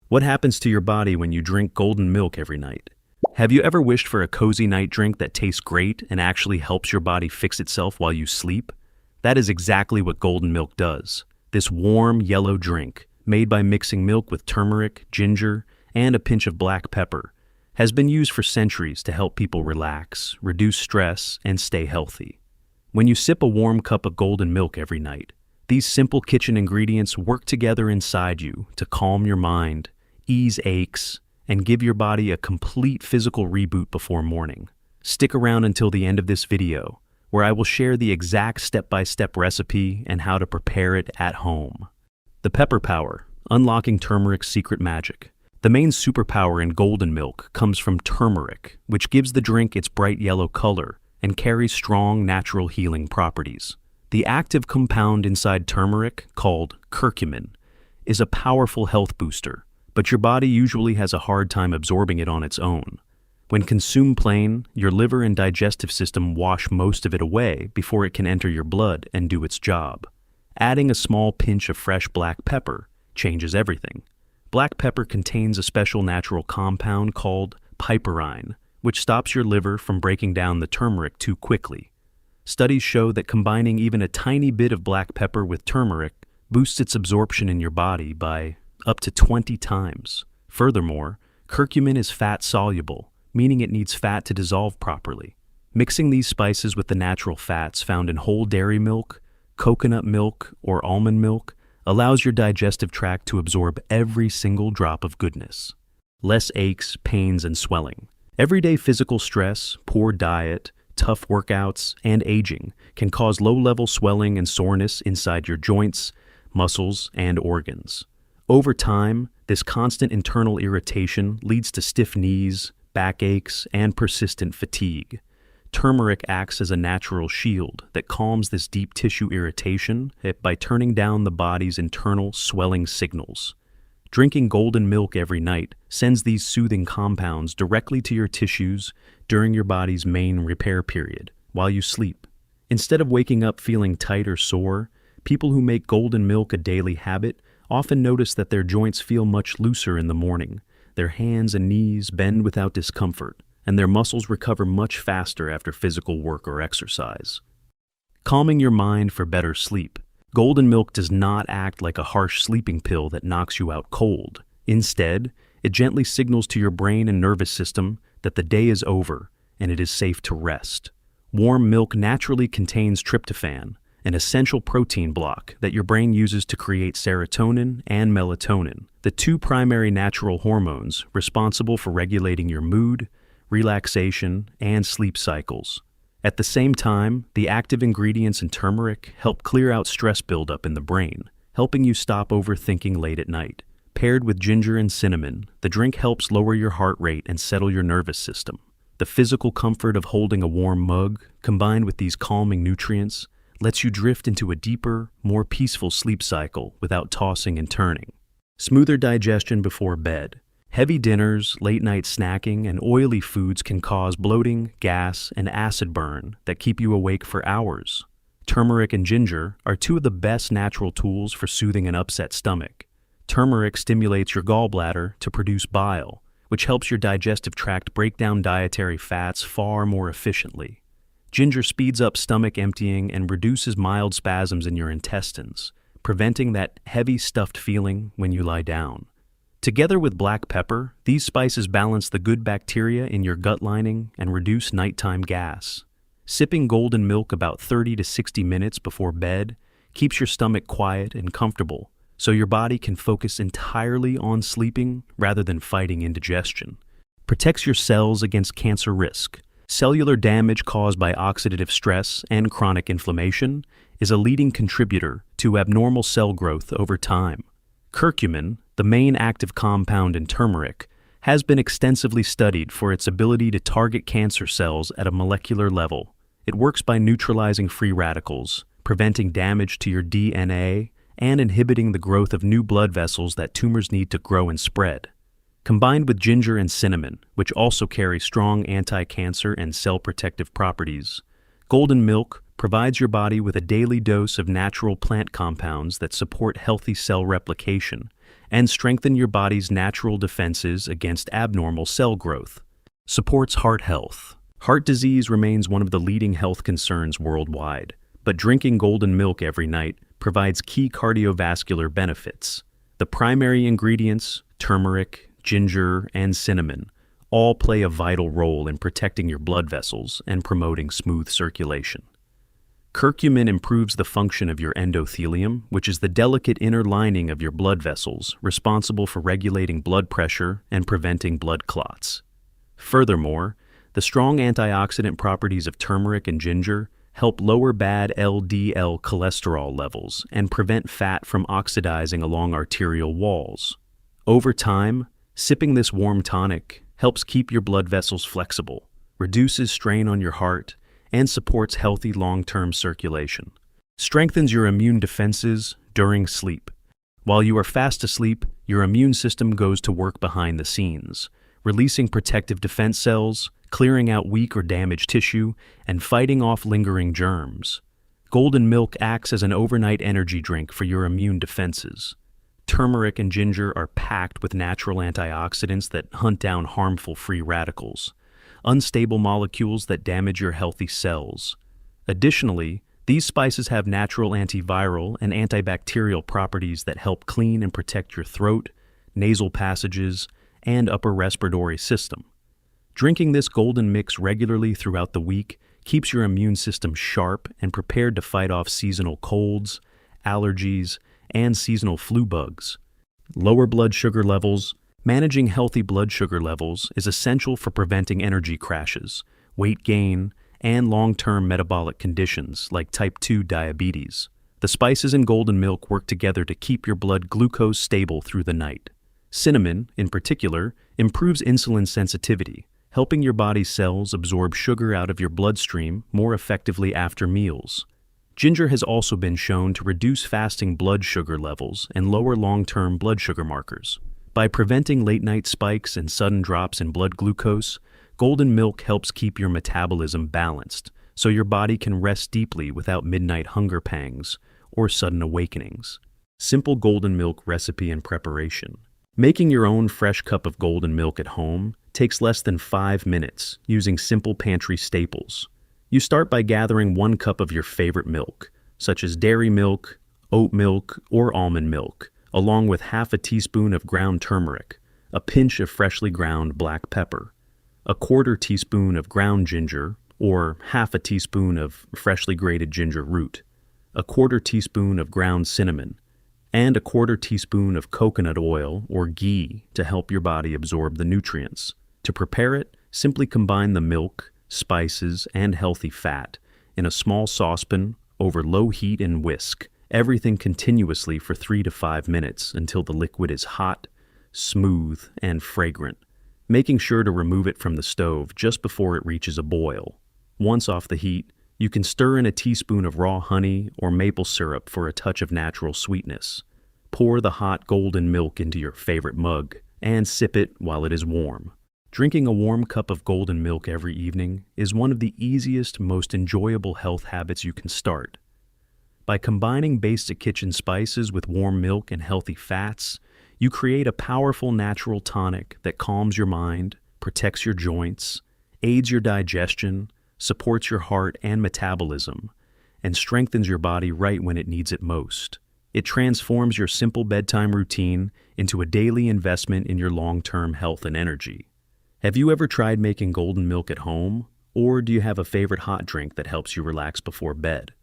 What happens to your body when you drink golden milk every night? Have you ever wished for a cozy night drink that tastes great and actually helps your body fix itself while you sleep? That is exactly what golden milk does. This warm, yellow drink, made by mixing milk with turmeric, ginger, and a pinch of black pepper, has been used for centuries to help people relax, reduce stress, and stay healthy. When you sip a warm cup of golden milk every night, these simple kitchen ingredients work together inside you to calm your mind, ease aches, and give your body a complete physical reboot before morning. Stick around until the end of this video, where I will share the exact step-by-step recipe and how to prepare it at home. The Pepper Power, unlocking turmeric's secret magic. The main superpower in golden milk comes from turmeric, which gives the drink its bright yellow color and carries strong natural healing properties. The active compound inside turmeric, called curcumin, is a powerful health booster, but your body usually has a hard time absorbing it on its own. When consumed plain, your liver and digestive system wash most of it away before it can enter your blood and do its job. Adding a small pinch of fresh black pepper changes everything. Black pepper contains a special natural compound called piperine, which stops your liver from breaking down the turmeric too quickly. Studies show that combining even a tiny bit of black pepper with turmeric boosts its absorption in your body by up to 20 times. Furthermore, curcumin is fat-soluble, meaning it needs fat to dissolve properly. Mixing these spices with the natural fats found in whole dairy milk, coconut milk, or almond milk allows your digestive tract to absorb every single drop of goodness. Less aches, pains, and swelling. Everyday physical stress, poor diet, tough workouts, and aging can cause low-level swelling and soreness inside your joints, muscles, and organs. Over time, this constant internal irritation leads to stiff knees, backaches, and persistent fatigue. Turmeric acts as a natural shield that calms this deep tissue irritation by turning down the body's internal swelling signals. Drinking golden milk every night sends these soothing compounds directly to your tissues during your body's main repair period, while you sleep. Instead of waking up feeling tight or sore, people who make golden milk a daily habit often notice that their joints feel much looser in the morning, their hands and knees bend without discomfort, and their muscles recover much faster after physical work or exercise. Calming your mind for better sleep. Golden milk does not act like a harsh sleeping pill that knocks you out cold. Instead, it gently signals to your brain and nervous system that the day is over and it is safe to rest. Warm milk naturally contains tryptophan, an essential protein block that your brain uses to create serotonin and melatonin, the two primary natural hormones responsible for regulating your mood, relaxation, and sleep cycles. At the same time, the active ingredients in turmeric help clear out stress buildup in the brain, helping you stop overthinking late at night. Paired with ginger and cinnamon, the drink helps lower your heart rate and settle your nervous system. The physical comfort of holding a warm mug, combined with these calming nutrients, lets you drift into a deeper, more peaceful sleep cycle without tossing and turning. Smoother digestion before bed. Heavy dinners, late-night snacking, and oily foods can cause bloating, gas, and acid burn that keep you awake for hours. Turmeric and ginger are two of the best natural tools for soothing an upset stomach. Turmeric stimulates your gallbladder to produce bile, which helps your digestive tract break down dietary fats far more efficiently. Ginger speeds up stomach emptying and reduces mild spasms in your intestines, preventing that heavy, stuffed feeling when you lie down. Together with black pepper, these spices balance the good bacteria in your gut lining and reduce nighttime gas. Sipping golden milk about 30 to 60 minutes before bed keeps your stomach quiet and comfortable, so your body can focus entirely on sleeping rather than fighting indigestion. Protects your cells against cancer risk. Cellular damage caused by oxidative stress and chronic inflammation is a leading contributor to abnormal cell growth over time. Curcumin, the main active compound in turmeric, has been extensively studied for its ability to target cancer cells at a molecular level. It works by neutralizing free radicals, preventing damage to your DNA, and inhibiting the growth of new blood vessels that tumors need to grow and spread. Combined with ginger and cinnamon, which also carry strong anti-cancer and cell-protective properties, golden milk provides your body with a daily dose of natural plant compounds that support healthy cell replication and strengthen your body's natural defenses against abnormal cell growth. Supports heart health. Heart disease remains one of the leading health concerns worldwide, but drinking golden milk every night provides key cardiovascular benefits. The primary ingredients, turmeric, ginger, and cinnamon, all play a vital role in protecting your blood vessels and promoting smooth circulation. Curcumin improves the function of your endothelium, which is the delicate inner lining of your blood vessels, responsible for regulating blood pressure and preventing blood clots. Furthermore, the strong antioxidant properties of turmeric and ginger help lower bad LDL cholesterol levels and prevent fat from oxidizing along arterial walls. Over time, sipping this warm tonic helps keep your blood vessels flexible, reduces strain on your heart, and supports healthy long-term circulation. Strengthens your immune defenses during sleep. While you are fast asleep, your immune system goes to work behind the scenes, releasing protective defense cells, clearing out weak or damaged tissue, and fighting off lingering germs. Golden milk acts as an overnight energy drink for your immune defenses. Turmeric and ginger are packed with natural antioxidants that hunt down harmful free radicals, unstable molecules that damage your healthy cells. Additionally, these spices have natural antiviral and antibacterial properties that help clean and protect your throat, nasal passages, and upper respiratory system. Drinking this golden mix regularly throughout the week keeps your immune system sharp and prepared to fight off seasonal colds, allergies, and seasonal flu bugs. Lower blood sugar levels. Managing healthy blood sugar levels is essential for preventing energy crashes, weight gain, and long-term metabolic conditions like type 2 diabetes. The spices in golden milk work together to keep your blood glucose stable through the night. Cinnamon, in particular, improves insulin sensitivity, helping your body's cells absorb sugar out of your bloodstream more effectively after meals. Ginger has also been shown to reduce fasting blood sugar levels and lower long-term blood sugar markers. By preventing late-night spikes and sudden drops in blood glucose, golden milk helps keep your metabolism balanced, so your body can rest deeply without midnight hunger pangs or sudden awakenings. Simple golden milk recipe and preparation. Making your own fresh cup of golden milk at home takes less than 5 minutes using simple pantry staples. You start by gathering 1 cup of your favorite milk, such as dairy milk, oat milk, or almond milk, along with half a teaspoon of ground turmeric, a pinch of freshly ground black pepper, a 1/4 teaspoon of ground ginger, or half a teaspoon of freshly grated ginger root, a 1/4 teaspoon of ground cinnamon, and a 1/4 teaspoon of coconut oil or ghee to help your body absorb the nutrients. To prepare it, simply combine the milk, spices, and healthy fat in a small saucepan over low heat and whisk everything continuously for 3 to 5 minutes until the liquid is hot, smooth, and fragrant, making sure to remove it from the stove just before it reaches a boil. Once off the heat, you can stir in a teaspoon of raw honey or maple syrup for a touch of natural sweetness. Pour the hot golden milk into your favorite mug and sip it while it is warm. Drinking a warm cup of golden milk every evening is one of the easiest, most enjoyable health habits you can start. By combining basic kitchen spices with warm milk and healthy fats, you create a powerful natural tonic that calms your mind, protects your joints, aids your digestion, supports your heart and metabolism, and strengthens your body right when it needs it most. It transforms your simple bedtime routine into a daily investment in your long-term health and energy. Have you ever tried making golden milk at home, or do you have a favorite hot drink that helps you relax before bed?